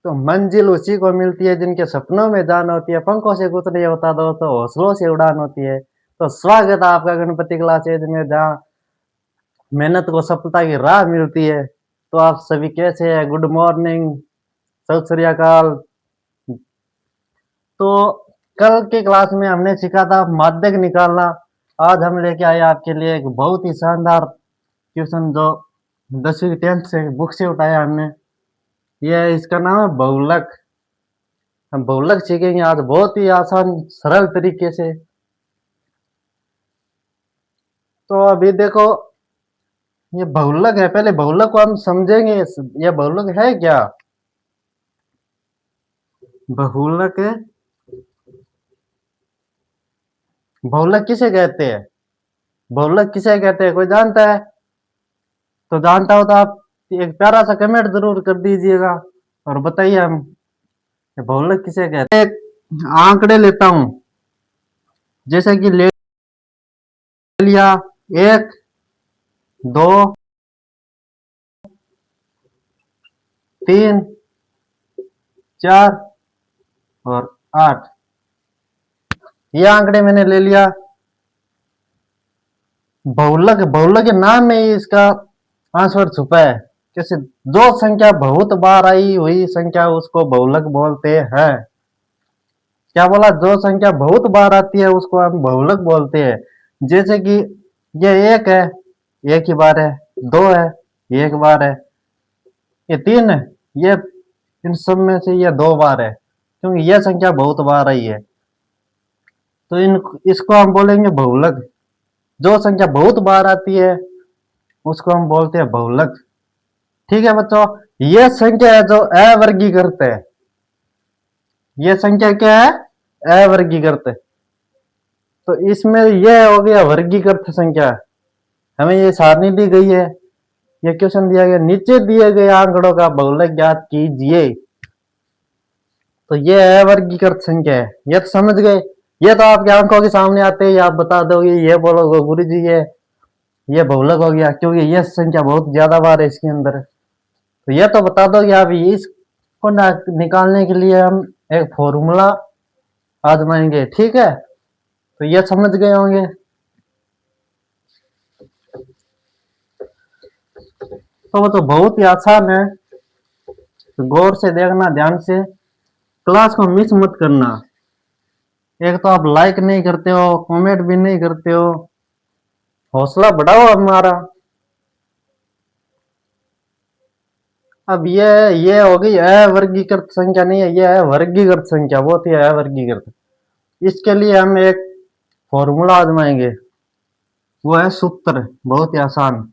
तो मंजिल उसी को मिलती है जिनके सपनों में जान होती है, पंखों से कुछ नहीं होता दोस्तों, हौसलों से उड़ान होती है। तो स्वागत है आपका गणपति क्लासेज में, जहाँ मेहनत को सफलता की राह मिलती है। तो आप सभी कैसे हैं? गुड मॉर्निंग, सत श्री अकाल। तो कल की क्लास में हमने सीखा था माध्यक निकालना। आज हम लेके आए आपके लिए एक बहुत ही शानदार क्वेश्चन, जो 10वीं 10th से बुक से उठाया हमने। ये इसका नाम है बहुलक। हम बहुलक सीखेंगे आज बहुत ही आसान सरल तरीके से। तो अभी देखो, ये बहुलक है। पहले बहुलक को हम समझेंगे। ये बहुलक है क्या? बहुलक है। बहुलक किसे कहते हैं? बहुलक किसे कहते हैं, कोई जानता है? तो जानता हो तो आप एक प्यारा सा कमेंट जरूर कर दीजिएगा और बताइए हम बहुलक किसे कहते हैं। एक आंकड़े लेता हूं, जैसे कि ले लिया 1, 2, 3, 4 और 8। ये आंकड़े मैंने ले लिया। बहुलक, बहुलक के नाम में ही इसका आंसर छुपा है। जैसे जो संख्या बहुत बार आई हुई संख्या, उसको बहुलक बोलते हैं। क्या बोला? जो संख्या बहुत बार आती है उसको हम बहुलक बोलते हैं। जैसे कि ये 1 है, एक ही बार है। 2 है, एक बार है। ये 3 है, ये इन सब में से ये 2 बार है, क्योंकि यह संख्या बहुत बार आई है। तो इन इसको हम बोलेंगे बहुलक। जो संख्या बहुत बार आती है उसको हम बोलते हैं बहुलक। ठीक है बच्चों, यह संख्या है जो अवर्गीकृत है। यह संख्या क्या है? अवर्गीकृत। तो इसमें यह हो गया वर्गीकृत संख्या। हमें ये सारणी दी गई है, ये क्वेश्चन दिया गया, नीचे दिए गए आंकड़ों का बहुलक ज्ञात कीजिए। तो ये अवर्गीकृत संख्या है। ये तो समझ गए। ये तो आपकी आंखों के सामने आते ही आप बता दोगे, ये बोलोगे गुरु जी ये बहुलक हो गया, क्योंकि ये संख्या बहुत ज्यादा बार है इसके अंदर। तो ये तो बता दो कि आप इसको निकालने के लिए हम एक फॉर्मूला आजमाएंगे। ठीक है, तो ये समझ गए होंगे। तो वो तो बहुत ही आसान है, तो गौर से देखना, ध्यान से। क्लास को मिस मत करना। एक तो आप लाइक नहीं करते हो, कमेंट भी नहीं करते हो। हौसला बढ़ाओ हमारा। अब ये हो गई अवर्गीकृत संख्या, नहीं है, ये है वर्गीकृत संख्या। बहुत ही अवर्गीकृत। इसके लिए हम एक फॉर्मूला आजमाएंगे, वो है सूत्र, बहुत ही आसान।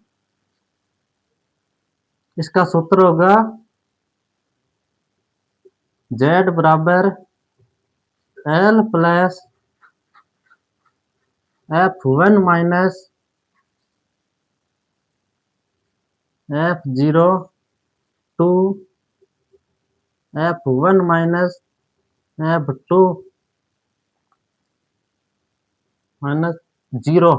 इसका सूत्र होगा z बराबर l plus f1 minus f0 two f1 minus f2 minus 0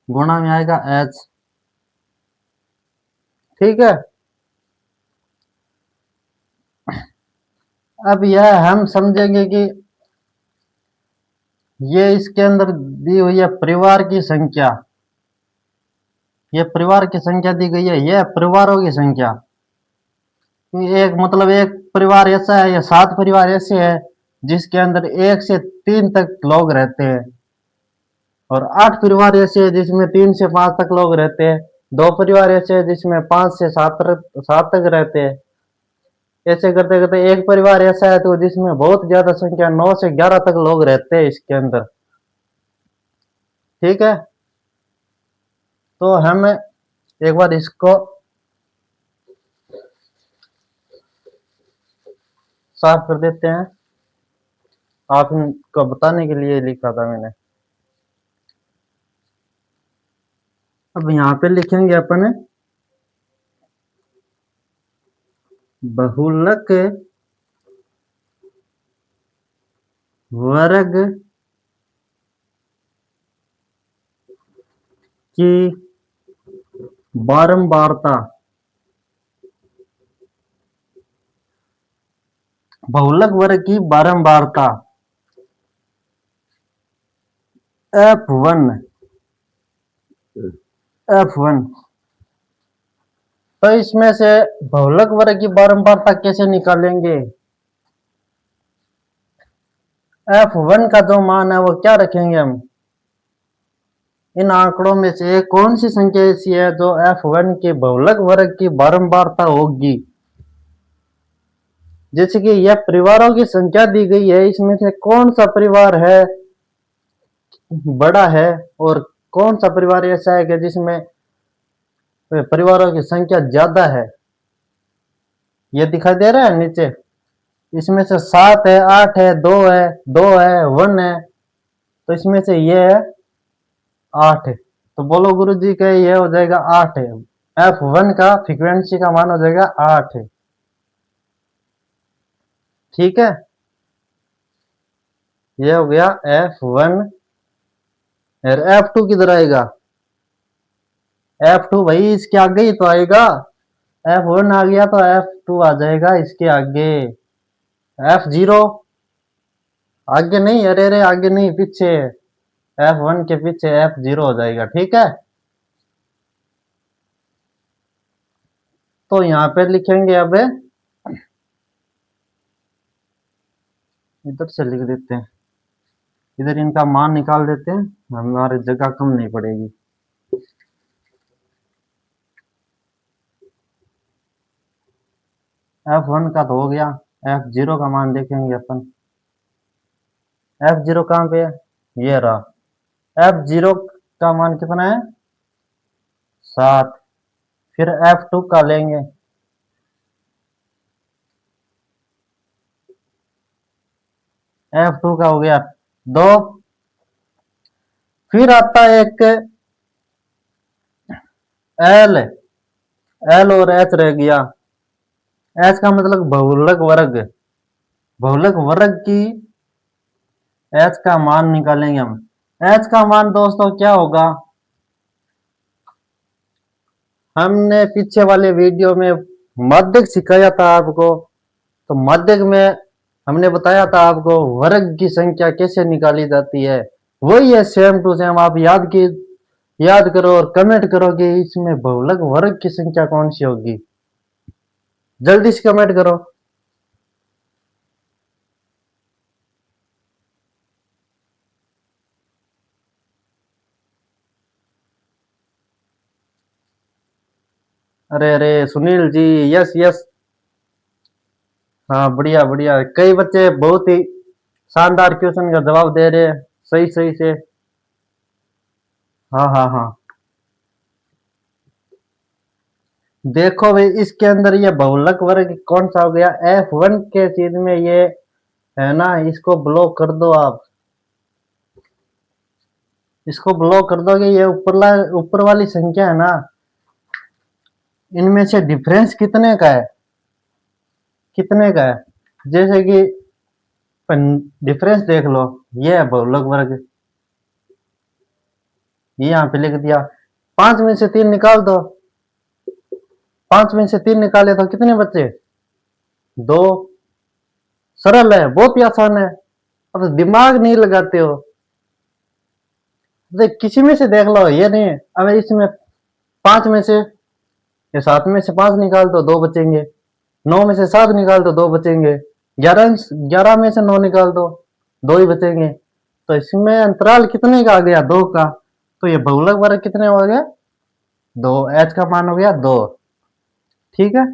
गुणा में आएगा h। ठीक है, अब यह हम समझेंगे कि ये इसके अंदर दी हुई है परिवार की संख्या। ये परिवार की संख्या दी गई है, यह परिवारों की संख्या। एक मतलब एक परिवार ऐसा है या 7 परिवार ऐसे हैं जिसके अंदर 1 से 3 तक लोग रहते हैं, और 8 परिवार ऐसे हैं जिसमें 3 से 5 तक लोग रहते हैं। 2 परिवार ऐसे हैं जिसमें 5 से 7 तक रहते हैं। ऐसे करते करते एक परिवार ऐसा है तो जिसमें बहुत ज्यादा संख्या 9 से 11 तक लोग रहते हैं इसके अंदर। ठीक है, तो हम एक बार इसको साफ कर देते हैं। आपको बताने के लिए लिखा था मैंने। अब यहाँ पे लिखेंगे अपन बहुलक वर्ग की बारंबारता बहुलक वर्ग की बारंबारता F1 F1। तो इसमें से बहुलक वर्ग की बारंबारता कैसे निकालेंगे? F1 का जो मान है वो क्या रखेंगे हम? इन आंकड़ों में से कौन सी संख्या ऐसी है जो F1 के बहुलक वर्ग की बारंबारता होगी? जैसे कि यह परिवारों की संख्या दी गई है, इसमें से कौन सा परिवार है बड़ा है और कौन सा परिवार ऐसा है कि जिसमें परिवारों की संख्या ज्यादा है? ये दिखाई दे रहा है नीचे। इसमें से 7 है, 8 है, 2 है, 1 है, तो इसमें से ये है 8 है। तो बोलो गुरुजी के ये हो जाएगा 8 है। F1 का फ्रीक्वेंसी का मान हो जाएगा 8 है। ठीक है, ये हो गया F1। और F2 किधर आएगा? F2 भाई इसके आगे ही तो आएगा। F1 आ गया तो F2 आ जाएगा इसके आगे। F0 आगे नहीं, अरे अरे आगे नहीं, पीछे। F1 के पीछे F0 हो जाएगा। ठीक है, तो यहां पे लिखेंगे अब, इधर से लिख देते हैं, इधर इनका मान निकाल देते हैं, हमारी जगह कम नहीं पड़ेगी। F1 का तो हो गया, F0 का मान देखेंगे अपन। F0 कहाँ पे है? ये रहा। F0 का मान कितना है? 7। फिर F2 का लेंगे, F2 का हो गया 2। फिर आता है एक L, L और H रह गया। H का मतलब बहुलक वर्ग। बहुलक वर्ग की H का मान निकालेंगे हम। H का मान दोस्तों क्या होगा? हमने पीछे वाले वीडियो में माध्यक सिखाया था आपको, तो माध्यक में हमने बताया था आपको वर्ग की संख्या कैसे निकाली जाती है। वही है सेम टू सेम। आप याद करो और कमेंट करो कि इसमें बहुलक वर्ग की संख्या कौन सी होगी। जल्दी से कमेंट करो। अरे अरे सुनील जी, यस यस, हाँ बढ़िया बढ़िया। कई बच्चे बहुत ही शानदार क्वेश्चन का जवाब दे रहे हैं, सही सही से। हाँ हाँ हाँ, देखो भाई इसके अंदर ये बहुलक वर्ग कौन सा हो गया? F1 के चीज में ये है ना, इसको ब्लॉक कर दो आप। इसको ब्लॉक कर दोगे, ये ऊपर वाली संख्या है ना, इनमें से डिफरेंस कितने का है? कितने का है? जैसे कि डिफरेंस देख लो, ये है बहुलक वर्ग, ये यहाँ पे लिख दिया। 5 में से 3 निकाल दो। 5 में से 3 निकाले तो कितने बचे? 2। सरल है, बहुत ही आसान है। अब दिमाग नहीं लगाते हो। देख किसी में से देख लो, ये नहीं। अब इसमें 5 में से या 7 में से 5 निकाल दो, 2 बचेंगे। 9 में से 7 निकाल दो, 2 बचेंगे। 11 में से 9 निकाल दो, 2 ही बचेंगे। तो इसमें अंतराल कितने का आ गया? 2 का। तो ये बहुलक वर्ग कितने हो गया? 2। H का मान हो गया 2। ठीक है,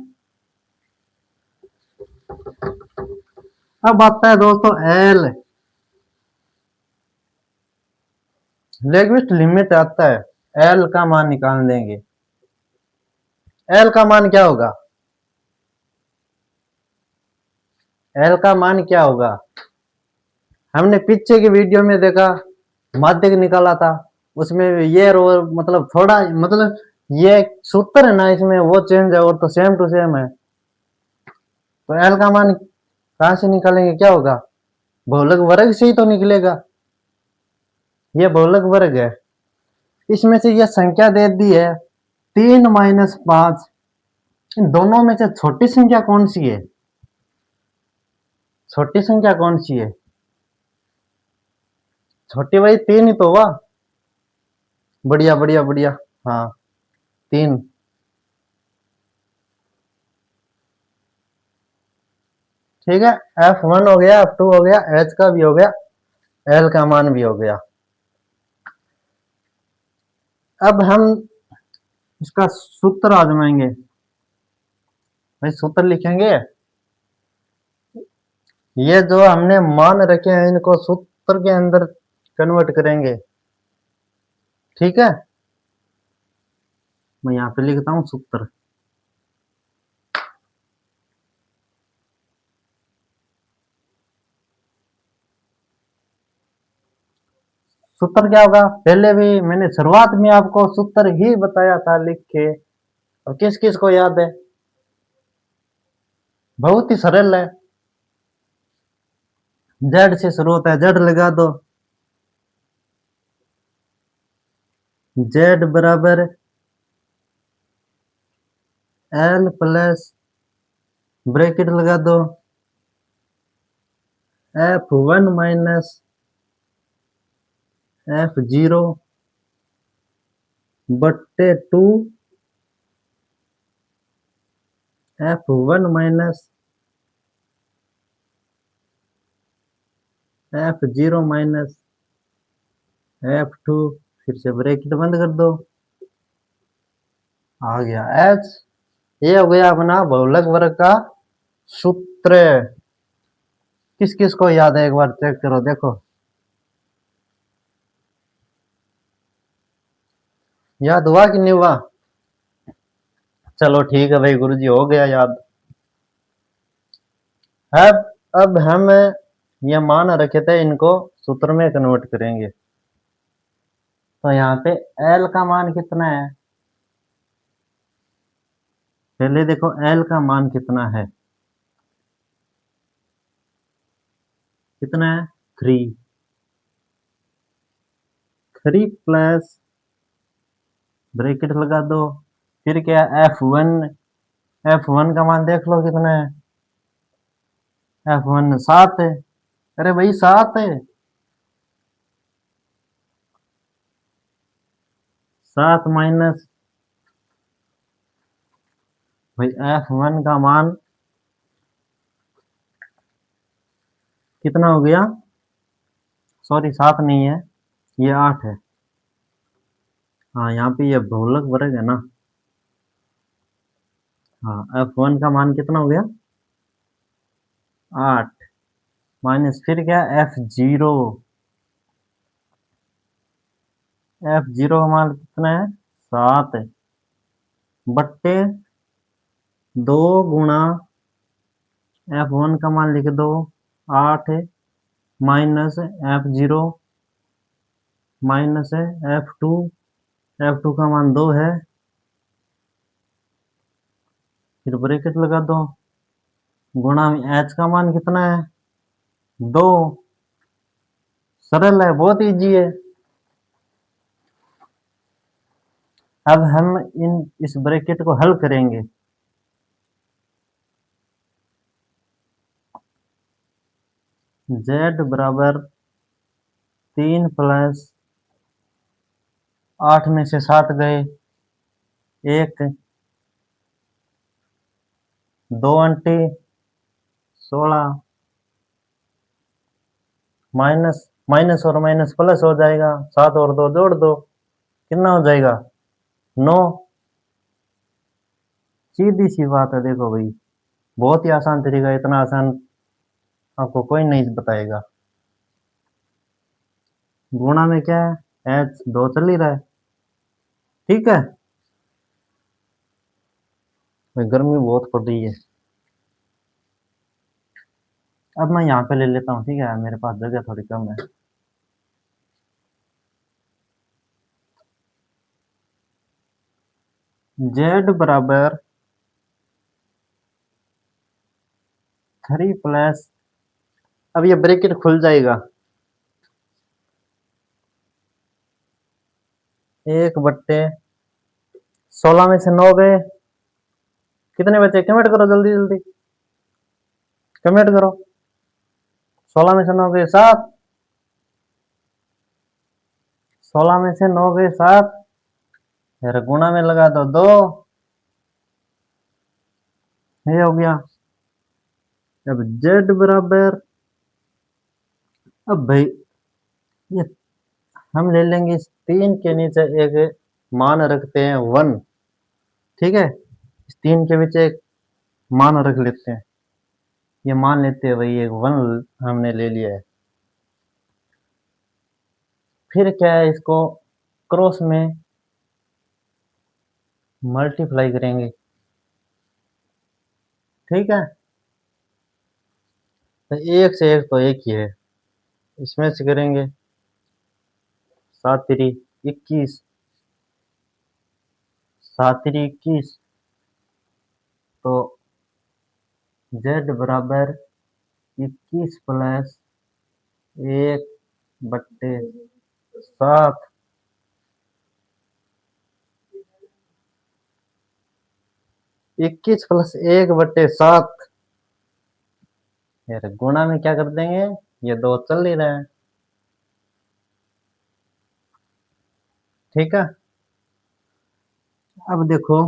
अब आता है दोस्तों L, लेग्विस्ट लिमिट आता है। L का मान निकाल देंगे। L का मान क्या होगा? L का मान क्या होगा? हमने पीछे की वीडियो में देखा, माध्यक निकाला था, उसमें ये रो मतलब थोड़ा मतलब ये सूत्र है ना, इसमें वो चेंज है और तो सेम टू सेम है। तो L का मान कहां से निकालेंगे? क्या होगा? बहुलक वर्ग से ही तो निकलेगा। ये बहुलक वर्ग है। इसमें से ये संख्या दे दी है 3 - 5। इन दोनों में से छोटी संख्या कौन सी है? छोटी संख्या कौन सी है? छोटी भाई 3 ही तो हुआ। बढ़िया बढ़िया बढ़िया। हाँ 3। ठीक है। F1 हो गया, F2 हो गया, H का भी हो गया, L का मान भी हो गया। अब हम इसका सूत्र आजमाएंगे। भाई सूत्र लिखेंगे। ये जो हमने मान रखे हैं इनको सूत्र के अंदर कन्वर्ट करेंगे। ठीक है, मैं यहाँ पे लिखता हूँ सूत्र। सूत्र क्या होगा? पहले भी मैंने शुरुआत में आपको सूत्र ही बताया था लिख के। और किस किस को याद है? बहुत ही सरल है। जेड से शुरू होता है, जेड लगा दो। जेड बराबर एल प्लस ब्रैकेट लगा दो F1 माइनस F0 बट्टे 2 F1 minus F0 minus F2, फिर से ब्रैकेट बंद कर दो। आ गया H। ये हो गया अपना बहुलक वर्ग का सूत्र। किस किस को याद है? एक बार चेक करो, देखो याद हुआ कि नहीं हुआ? चलो ठीक है भाई, गुरुजी हो गया याद। अब हम ये मान रखे थे, इनको सूत्र में कन्वर्ट करेंगे। तो यहाँ पे L का मान कितना है? पहले देखो L का मान कितना है। कितना है? 3। 3 प्लस ब्रैकेट लगा दो। फिर क्या? F1। F1 का मान देख लो कितना है। F1 7 है। अरे भाई 7 है। 7 माइनस भाई F1 का मान कितना हो गया? सॉरी 7 नहीं है, ये 8 है। हाँ यहाँ पे ये बहुलक वर्ग है ना। हाँ F1 का मान कितना हो गया? 8 माइनस फिर क्या? F0। F0 का मान कितना है? 7 बट्टे 2 गुणा F1 का मान लिख दो 8 minus F0 minus F2। F2 का मान 2 है। फिर ब्रैकेट लगा दो गुणा में H का मान कितना है? 2। सरल है, बहुत इजी है। अब हम इस ब्रैकेट को हल करेंगे। Z बराबर 3 प्लस 8 में से 7 गए, 1 2 अंटे 16 माइनस माइनस और माइनस प्लस हो जाएगा। 7 और 2 जोड़ दो, कितना हो जाएगा? 9। सीधी सी बात है, देखो भाई बहुत ही आसान तरीका है, इतना आसान आपको कोई नहीं बताएगा। गुणा में क्या है? H 2 चल ही रहा है। ठीक है, गर्मी बहुत पड़ रही है। अब मैं यहाँ पे ले लेता हूँ, ठीक है, मेरे पास जगह थोड़ी कम है। Z बराबर 3 प्लस, अब ये ब्रैकेट खुल जाएगा, 1 बट्टे 16 में से 9 गए, कितने बचे? कमेंट करो जल्दी जल्दी, कमेंट करो। 16 में से 9 गए 7, 16 में से 9 गए 7, फिर गुणा में लगा दो 2, ये हो गया। अब z बराबर, अब भाई ये हम ले लेंगे इस 3 के नीचे एक मान रखते हैं 1, ठीक है, इस 3 के नीचे एक मान रख लेते हैं, ये मान लेते हैं भाई एक 1 हमने ले लिया है। फिर क्या है, इसको क्रॉस में मल्टीप्लाई करेंगे, ठीक है, तो एक से एक तो एक ही है, इसमें से करेंगे 7 3 21, 7 3 21, तो z बराबर 21 प्लस 1/7, 21 प्लस 1/7, यार गुणा में क्या कर देंगे, ये दो चल ही रहे हैं, ठीक है। अब देखो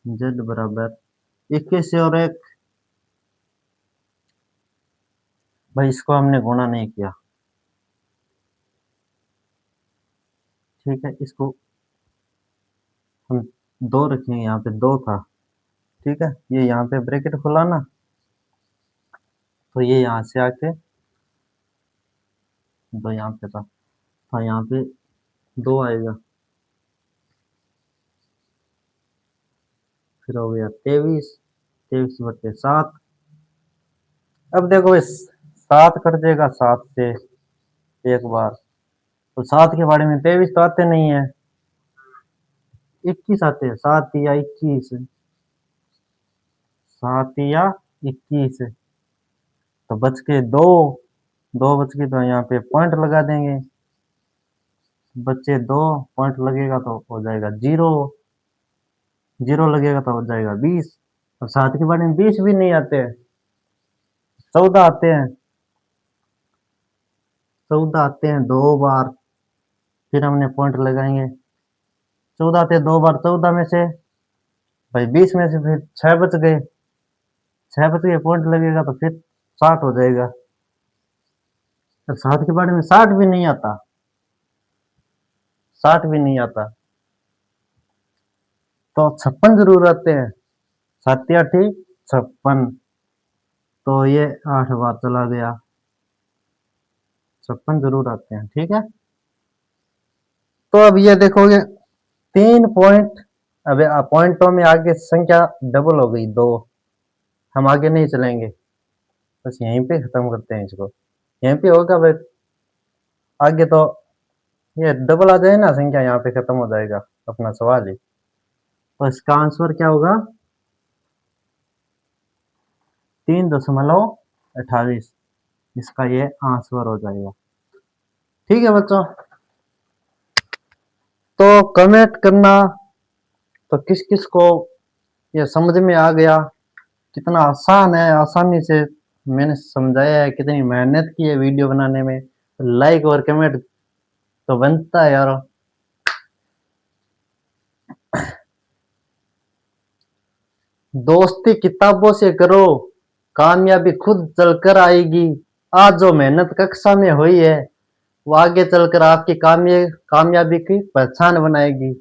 z बराबर 21 से और 1, भाई इसको हमने गुणा नहीं किया, ठीक है, इसको हम 2 रखेंगे, यहाँ पे 2 था, ठीक है, ये यहाँ पे ब्रैकेट खुला ना, तो ये यहाँ से आके 2 यहाँ पे था, हाँ यहाँ पे 2 आएगा, फिर हो गया 23, 23/7। अब देखो इस 7 कट जाएगा 7 से एक बार, तो 7 के बारे में 23 तो आते नहीं है, 21 आते हैं, 7 या 21, 7 या 21, तो बच के 2, 2 बच के, तो यहाँ पे पॉइंट लगा देंगे, बच्चे 2 पॉइंट लगेगा तो हो जाएगा 0, 0 लगेगा तो हो जाएगा 20, और 7 के बारे में 20 भी नहीं आते हैं, 14 आते हैं, 14 आते हैं 2 बार, फिर हमने पॉइंट लगाएंगे, 14 आते हैं 2 बार, 14 में से भाई 20 में से फिर 6 बच गए, 6 बच गए, पॉइंट लगेगा तो फिर 60 हो जाएगा, और 7 के बारे में 60 भी नहीं आता, 60 भी नहीं आता, तो 56 जरूर आते हैं, 7 8 56, तो ये 8 बार चला गया, 56 जरूर आते हैं, ठीक है। तो अब ये देखोगे 3 पॉइंट, अब पॉइंटों में आगे संख्या डबल हो गई 2, हम आगे नहीं चलेंगे, बस यहीं पे खत्म करते हैं इसको, यहीं पे होगा भाई, आगे तो ये डबल आ जाए ना संख्या, यहाँ पे खत्म हो जाएगा अपना सवाल ही, तो इसका आंसर क्या होगा 3.28, इसका ये आंसर हो जाएगा, ठीक है बच्चों। तो कमेंट करना, तो किस किस को ये समझ में आ गया, कितना आसान है, आसानी से मैंने समझाया है, कितनी मेहनत की है वीडियो बनाने में, लाइक और कमेंट तो बनता है यार। दोस्ती किताबों से करो, कामयाबी खुद चलकर आएगी, आज जो मेहनत कक्षा में हुई है वो आगे चलकर आपकी कामयाबी की पहचान बनाएगी।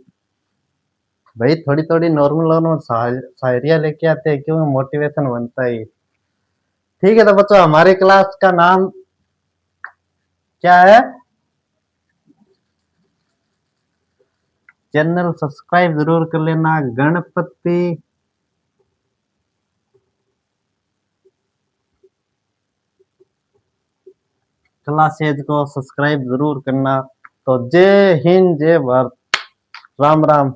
भाई थोड़ी थोड़ी नॉर्मल नॉर्मल शायरियां लेके आते हैं, क्यों, मोटिवेशन बनता है। ठीक है, तो बच्चों हमारे क्लास का नाम क्या है, चैनल सब्सक्राइब जरूर कर लेना, गणपति क्लासेज को सब्सक्राइब जरूर करना। तो जय हिंद, जय भारत, राम राम।